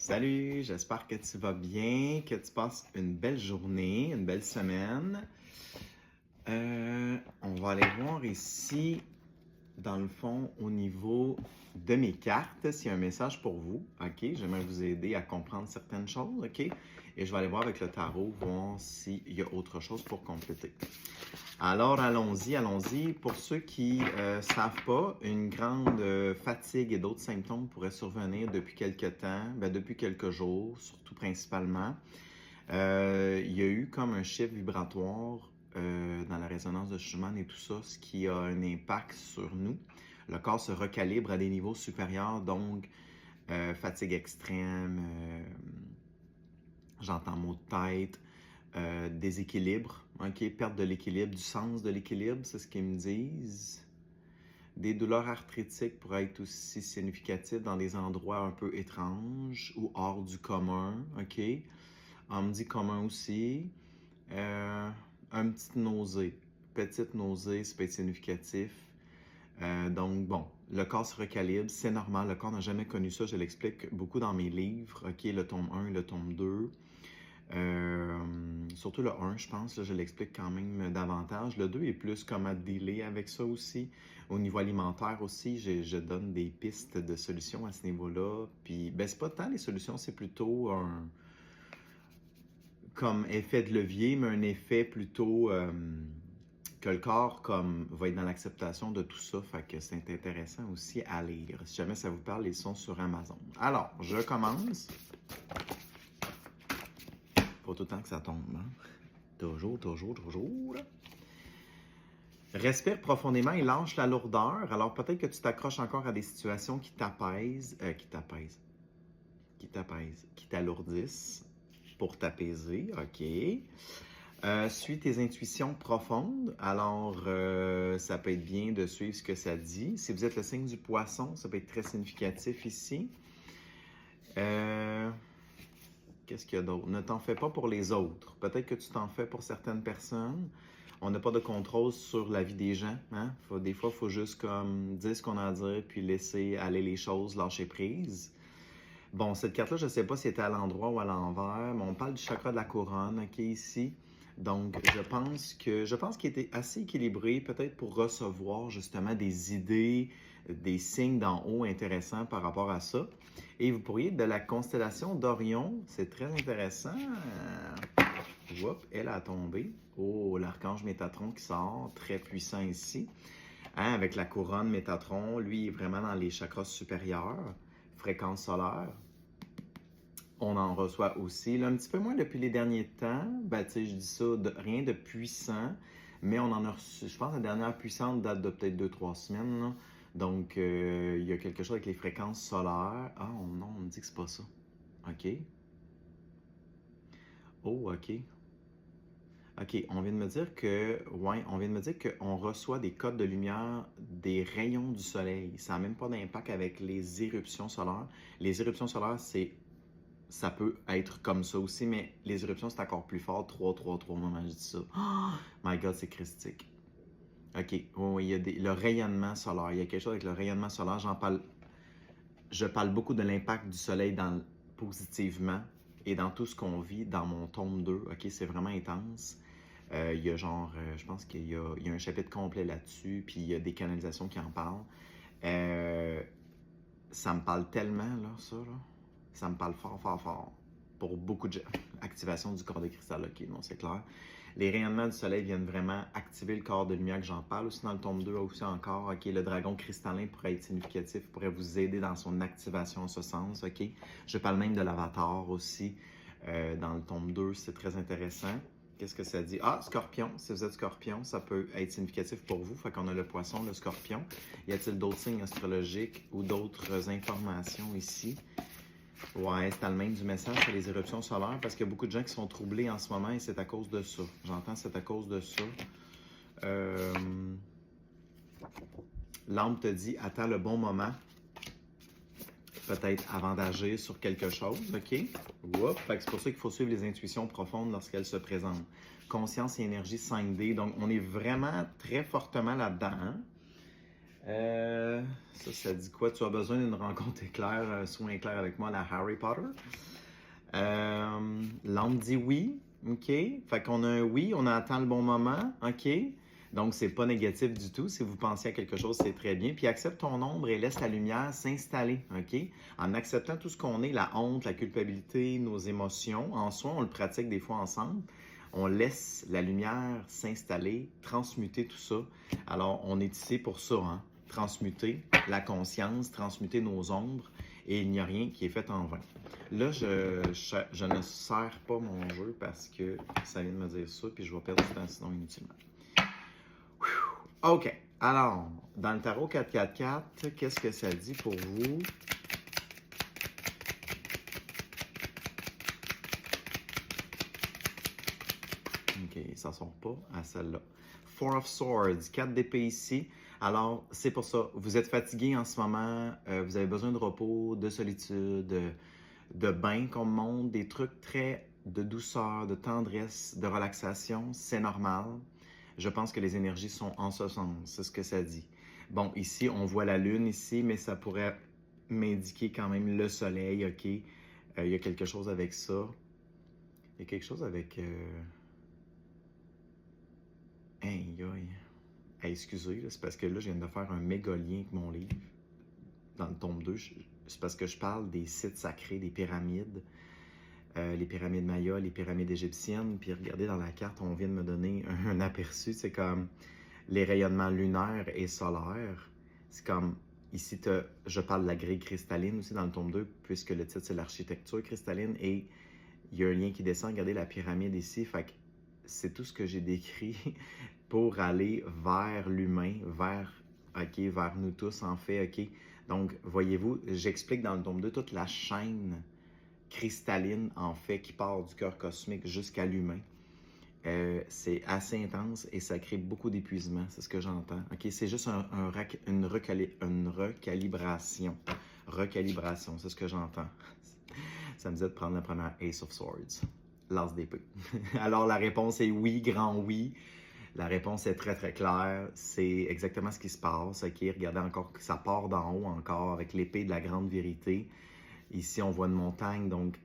Salut, j'espère que tu vas bien, que tu passes une belle journée, une belle semaine. On va aller voir ici, dans le fond, au niveau de mes cartes, s'il y a un message pour vous, OK? J'aimerais vous aider à comprendre certaines choses, OK? Et je vais aller voir avec le tarot, voir s'il y a autre chose pour compléter. Alors, allons-y. Pour ceux qui ne savent pas, une grande fatigue et d'autres symptômes pourraient survenir depuis quelques temps, depuis quelques jours, surtout principalement. Il y a eu comme un chiffre vibratoire dans la résonance de Schumann et tout ça, ce qui a un impact sur nous. Le corps se recalibre à des niveaux supérieurs, donc fatigue extrême, j'entends maux de tête, déséquilibre, ok, perte de l'équilibre, du sens de l'équilibre, c'est ce qu'ils me disent. Des douleurs arthritiques pourraient être aussi significatives dans des endroits un peu étranges ou hors du commun, ok. On me dit commun aussi. Un petit nausée, petite nausée, ça peut être significatif. Donc, bon, le corps se recalibre, c'est normal, le corps n'a jamais connu ça, je l'explique beaucoup dans mes livres, ok, le tome 1 et le tome 2. Surtout le 1, je pense, là, je l'explique quand même davantage. Le 2 est plus comment dealer avec ça aussi. Au niveau alimentaire aussi, je donne des pistes de solutions à ce niveau-là. Puis, c'est pas tant les solutions, c'est plutôt comme effet de levier, mais un effet plutôt que le corps va être dans l'acceptation de tout ça. Fait que c'est intéressant aussi à lire. Si jamais ça vous parle, ils sont sur Amazon. Alors, je commence. Pas tout le temps que ça tombe, hein? Toujours. Respire profondément et lâche la lourdeur. Alors peut-être que tu t'accroches encore à des situations qui t'alourdissent pour t'apaiser, ok. Suis tes intuitions profondes. Alors ça peut être bien de suivre ce que ça dit. Si vous êtes le signe du poisson, ça peut être très significatif ici. Qu'est-ce qu'il y a d'autre? Ne t'en fais pas pour les autres. Peut-être que tu t'en fais pour certaines personnes. On n'a pas de contrôle sur la vie des gens. Hein? Des fois, il faut juste comme dire ce qu'on a à dire, puis laisser aller les choses, lâcher prise. Bon, cette carte-là, je ne sais pas si elle était à l'endroit ou à l'envers, mais on parle du chakra de la couronne, OK, ici. Donc, je pense qu'il était assez équilibré, peut-être pour recevoir justement des idées, des signes d'en haut intéressants par rapport à ça. Et vous pourriez être de la constellation d'Orion, c'est très intéressant. Elle a tombé. Oh, l'archange Métatron qui sort, très puissant ici. Hein, avec la couronne Métatron, lui, il est vraiment dans les chakras supérieurs, fréquence solaire. On en reçoit aussi, là, un petit peu moins depuis les derniers temps. Tu sais, je dis ça, rien de puissant, mais on en a reçu, je pense, la dernière puissante date de peut-être 2-3 semaines, là. Donc, il y a quelque chose avec les fréquences solaires. Ah, non, on me dit que c'est pas ça. OK. Oh, OK. OK, on vient de me dire qu'on reçoit des codes de lumière des rayons du soleil. Ça n'a même pas d'impact avec les éruptions solaires. Les éruptions solaires, ça peut être comme ça aussi, mais les éruptions, c'est encore plus fort. 3, moment, je dis ça. Oh my God, c'est christique. OK, oui, il y a le rayonnement solaire. Il y a quelque chose avec le rayonnement solaire. Je parle beaucoup de l'impact du soleil positivement et dans tout ce qu'on vit dans mon tome 2. OK, c'est vraiment intense. Il y a je pense qu'il y a un chapitre complet là-dessus, puis il y a des canalisations qui en parlent. Ça me parle tellement, là, ça, là. Ça me parle fort. Pour beaucoup de gens. Activation du corps de cristal, ok, non, c'est clair. Les rayonnements du soleil viennent vraiment activer le corps de lumière que j'en parle. Aussi dans le tome 2, aussi encore, ok, le dragon cristallin pourrait être significatif, pourrait vous aider dans son activation en ce sens, ok. Je parle même de l'avatar aussi dans le tome 2, c'est très intéressant. Qu'est-ce que ça dit? Ah, scorpion. Si vous êtes scorpion, ça peut être significatif pour vous. Fait qu'on a le poisson, le scorpion. Y a-t-il d'autres signes astrologiques ou d'autres informations ici? Ouais, c'est le même du message sur les éruptions solaires parce qu'il y a beaucoup de gens qui sont troublés en ce moment et c'est à cause de ça. J'entends c'est à cause de ça. L'âme te dit, attends le bon moment. Peut-être avant d'agir sur quelque chose, OK? Fait que c'est pour ça qu'il faut suivre les intuitions profondes lorsqu'elles se présentent. Conscience et énergie 5D, donc on est vraiment très fortement là-dedans. Hein? Ça dit quoi? Tu as besoin d'une rencontre éclair, soin éclair avec moi, la Harry Potter. L'âme dit oui, ok. Fait qu'on a un oui, on attend le bon moment, ok. Donc, c'est pas négatif du tout. Si vous pensez à quelque chose, c'est très bien. Puis, accepte ton ombre et laisse la lumière s'installer, ok? En acceptant tout ce qu'on est, la honte, la culpabilité, nos émotions, en soi, on le pratique des fois ensemble. On laisse la lumière s'installer, transmuter tout ça. Alors, on est ici pour ça, hein? Transmuter la conscience, transmuter nos ombres, et il n'y a rien qui est fait en vain. Là, je ne sers pas mon jeu parce que ça vient de me dire ça, puis je vais perdre du temps sinon inutilement. OK. Alors, dans le tarot 444, qu'est-ce que ça dit pour vous? OK, ça ne sort pas à celle-là. Four of Swords, 4 d'épée ici. Alors, c'est pour ça. Vous êtes fatigué en ce moment, vous avez besoin de repos, de solitude, de bain comme monde, des trucs très de douceur, de tendresse, de relaxation. C'est normal. Je pense que les énergies sont en ce sens, c'est ce que ça dit. Bon, ici, on voit la lune ici, mais ça pourrait m'indiquer quand même le soleil, OK? Il y a quelque chose avec ça. Il y a quelque chose avec... Aïe, aïe. Hey, excusez, c'est parce que là, je viens de faire un méga lien avec mon livre. Dans le tome 2, c'est parce que je parle des sites sacrés, des pyramides. Les pyramides mayas, les pyramides égyptiennes. Puis regardez dans la carte, on vient de me donner un aperçu. C'est comme les rayonnements lunaires et solaires. C'est comme, ici, je parle de la grille cristalline aussi dans le tome 2, puisque le titre, c'est l'architecture cristalline. Et il y a un lien qui descend. Regardez la pyramide ici. Fait que c'est tout ce que j'ai décrit pour aller vers l'humain, vers nous tous, en fait, OK? Donc, voyez-vous, j'explique dans le tome 2 toute la chaîne cristalline, en fait, qui part du cœur cosmique jusqu'à l'humain. C'est assez intense et ça crée beaucoup d'épuisement, c'est ce que j'entends. OK, c'est juste une recalibration. Recalibration, c'est ce que j'entends. Ça me dit de prendre la première Ace of Swords, l'as d'épée. Alors, la réponse est oui, grand oui. La réponse est très, très claire. C'est exactement ce qui se passe. OK, regardez encore que ça part d'en haut encore avec l'épée de la grande vérité. Ici, on voit une montagne, donc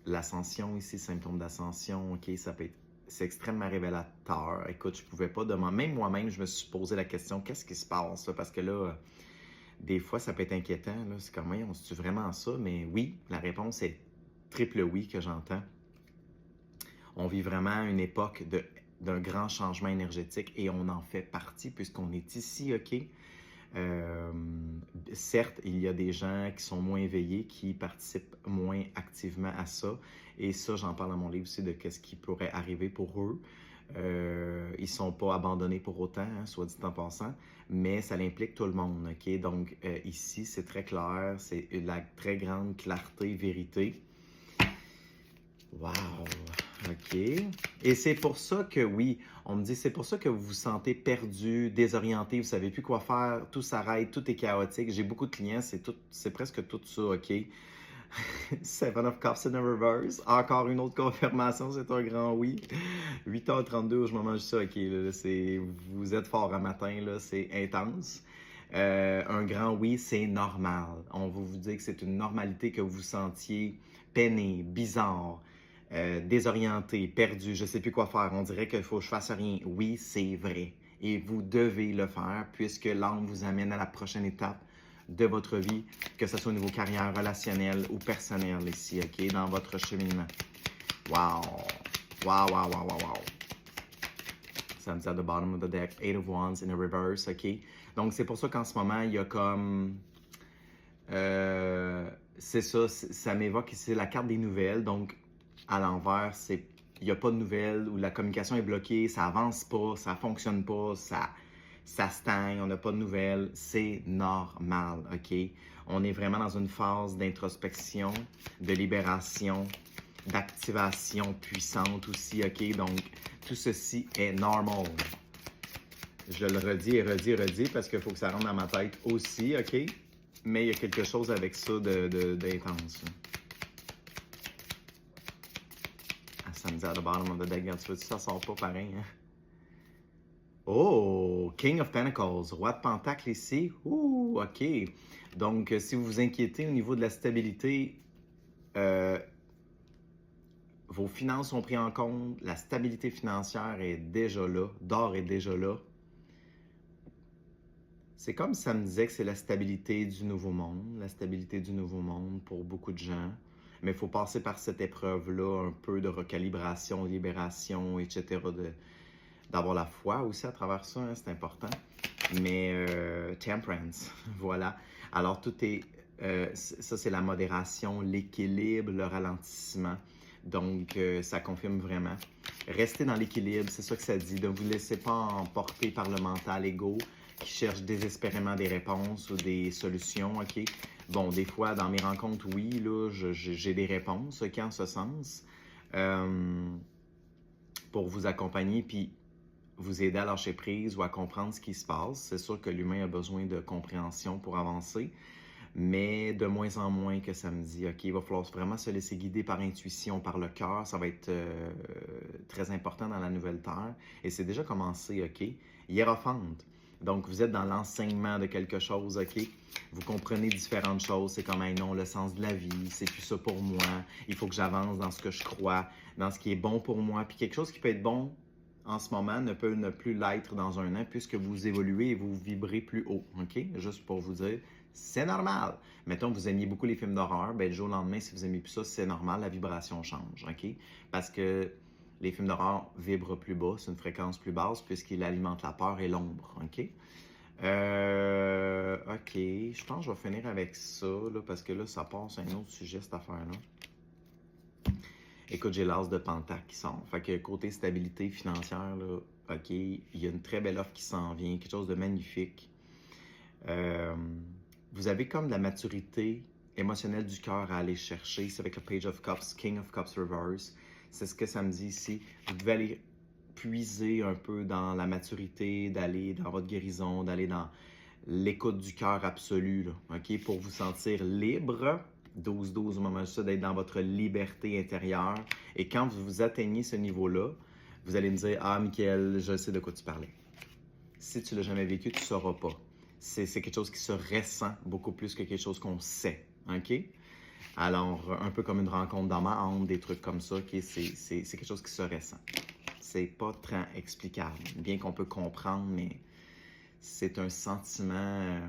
l'ascension ici, symptôme d'ascension, OK, ça peut être, c'est extrêmement révélateur. Écoute, je pouvais pas demander, même moi-même, je me suis posé la question, qu'est-ce qui se passe? Parce que là, des fois, ça peut être inquiétant. Là. C'est comme, on se tue vraiment ça? Mais oui, la réponse est triple oui que j'entends. On vit vraiment une époque d'un grand changement énergétique et on en fait partie puisqu'on est ici, OK? Certes, il y a des gens qui sont moins éveillés, qui participent moins activement à ça. Et ça, j'en parle dans mon livre aussi de ce qui pourrait arriver pour eux. Ils ne sont pas abandonnés pour autant, hein, soit dit en passant, mais ça implique tout le monde. OK? Donc, ici, c'est très clair, c'est la très grande clarté, vérité. Wow! OK. Et c'est pour ça que, oui, on me dit, c'est pour ça que vous vous sentez perdu, désorienté, vous ne savez plus quoi faire, tout s'arrête, tout est chaotique. J'ai beaucoup de clients, c'est presque tout ça, OK? Seven of Cups in a reverse. Encore une autre confirmation, c'est un grand oui. 8h32, je me mange ça, OK? Là, vous êtes fort à matin, là, c'est intense. Un grand oui, c'est normal. On va vous dire que c'est une normalité que vous vous sentiez peiné, bizarre, désorienté, perdu, je ne sais plus quoi faire, on dirait qu'il faut que je fasse rien. Oui, c'est vrai. Et vous devez le faire puisque l'âme vous amène à la prochaine étape de votre vie, que ce soit au niveau carrière, relationnelle ou personnelle ici, OK, dans votre cheminement. Wow! Wow, wow, wow, wow, wow. Ça me dit at the bottom of the deck, 8 of Wands in a reverse, OK? Donc, c'est pour ça qu'en ce moment, il y a comme... c'est ça, ça m'évoque ici la carte des nouvelles, donc à l'envers, il n'y a pas de nouvelles, ou la communication est bloquée, ça avance pas, ça fonctionne pas, ça stagne, on n'a pas de nouvelles, c'est normal, OK? On est vraiment dans une phase d'introspection, de libération, d'activation puissante aussi, OK? Donc, tout ceci est normal. Je le redis et redis parce qu'il faut que ça rentre dans ma tête aussi, OK? Mais il y a quelque chose avec ça d'intense. Ça me dit à the bottom of the deck, tu vois, ça sort pas pareil, hein? Oh, King of Pentacles, roi de Pentacle ici. Ouh, ok. Donc, si vous vous inquiétez au niveau de la stabilité, euh, vos finances sont prises en compte, la stabilité financière est déjà là, d'or est déjà là. C'est comme ça me disait que c'est la stabilité du nouveau monde, la stabilité du nouveau monde pour beaucoup de gens. Mais il faut passer par cette épreuve-là, un peu de recalibration, libération, etc., d'avoir la foi aussi à travers ça, hein, c'est important. Mais temperance, voilà. Alors tout est, ça c'est la modération, l'équilibre, le ralentissement. Donc ça confirme vraiment. Restez dans l'équilibre, c'est ça que ça dit. Ne vous laissez pas emporter par le mental égo qui cherche désespérément des réponses ou des solutions, ok? Bon, des fois, dans mes rencontres, oui, là, j'ai des réponses, ok, en ce sens, pour vous accompagner, puis vous aider à lâcher prise ou à comprendre ce qui se passe. C'est sûr que l'humain a besoin de compréhension pour avancer, mais de moins en moins que ça me dit, OK, il va falloir vraiment se laisser guider par intuition, par le cœur. Ça va être très important dans la nouvelle terre. Et c'est déjà commencé, OK? Hiérophante. Donc, vous êtes dans l'enseignement de quelque chose, OK? Vous comprenez différentes choses. C'est comme, hey, non, le sens de la vie, c'est plus ça pour moi. Il faut que j'avance dans ce que je crois, dans ce qui est bon pour moi. Puis quelque chose qui peut être bon en ce moment ne peut ne plus l'être dans un an puisque vous évoluez et vous vibrez plus haut, OK? Juste pour vous dire, c'est normal. Mettons que vous aimiez beaucoup les films d'horreur, ben, du jour au lendemain, si vous aimez plus ça, c'est normal, la vibration change, OK? Parce que les films d'horreur vibrent plus bas, c'est une fréquence plus basse puisqu'ils alimentent la peur et l'ombre, OK? OK, je pense que je vais finir avec ça, là, parce que là, ça passe à un autre sujet, cette affaire-là. Écoute, j'ai l'as de Pentacle qui sort. Fait que côté stabilité financière, là, OK, il y a une très belle offre qui s'en vient, quelque chose de magnifique. Vous avez comme de la maturité émotionnelle du cœur à aller chercher. C'est avec le Page of Cups, King of Cups Reverse. C'est ce que ça me dit ici. Vous devez aller puiser un peu dans la maturité, d'aller dans votre guérison, d'aller dans l'écoute du cœur absolu, là, OK, pour vous sentir libre. 12-12 au moment de ça, d'être dans votre liberté intérieure. Et quand vous atteignez ce niveau-là, vous allez me dire, ah, Mickaël, je sais de quoi tu parlais. Si tu l'as jamais vécu, tu ne sauras pas. C'est quelque chose qui se ressent beaucoup plus que quelque chose qu'on sait. OK? Alors, un peu comme une rencontre dans ma âme, des trucs comme ça, OK? C'est quelque chose qui se ressent. C'est pas très explicable. Bien qu'on peut comprendre, mais c'est un sentiment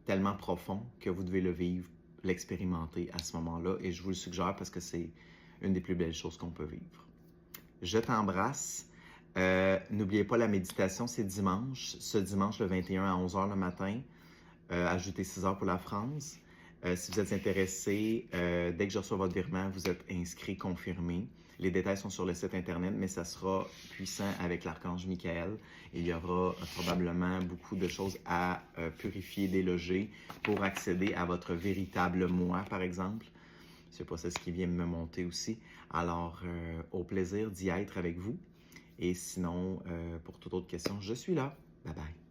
tellement profond que vous devez le vivre, l'expérimenter à ce moment-là. Et je vous le suggère parce que c'est une des plus belles choses qu'on peut vivre. Je t'embrasse. N'oubliez pas la méditation, c'est dimanche. Ce dimanche, le 21 à 11h le matin. Ajoutez 6h pour la France. Si vous êtes intéressé, dès que je reçois votre virement, vous êtes inscrit, confirmé. Les détails sont sur le site internet, mais ça sera puissant avec l'archange Michael. Il y aura probablement beaucoup de choses à purifier, déloger pour accéder à votre véritable moi, par exemple. Je sais pas, c'est ce qui vient me monter aussi. Alors, au plaisir d'y être avec vous. Et sinon, pour toute autre question, je suis là. Bye bye.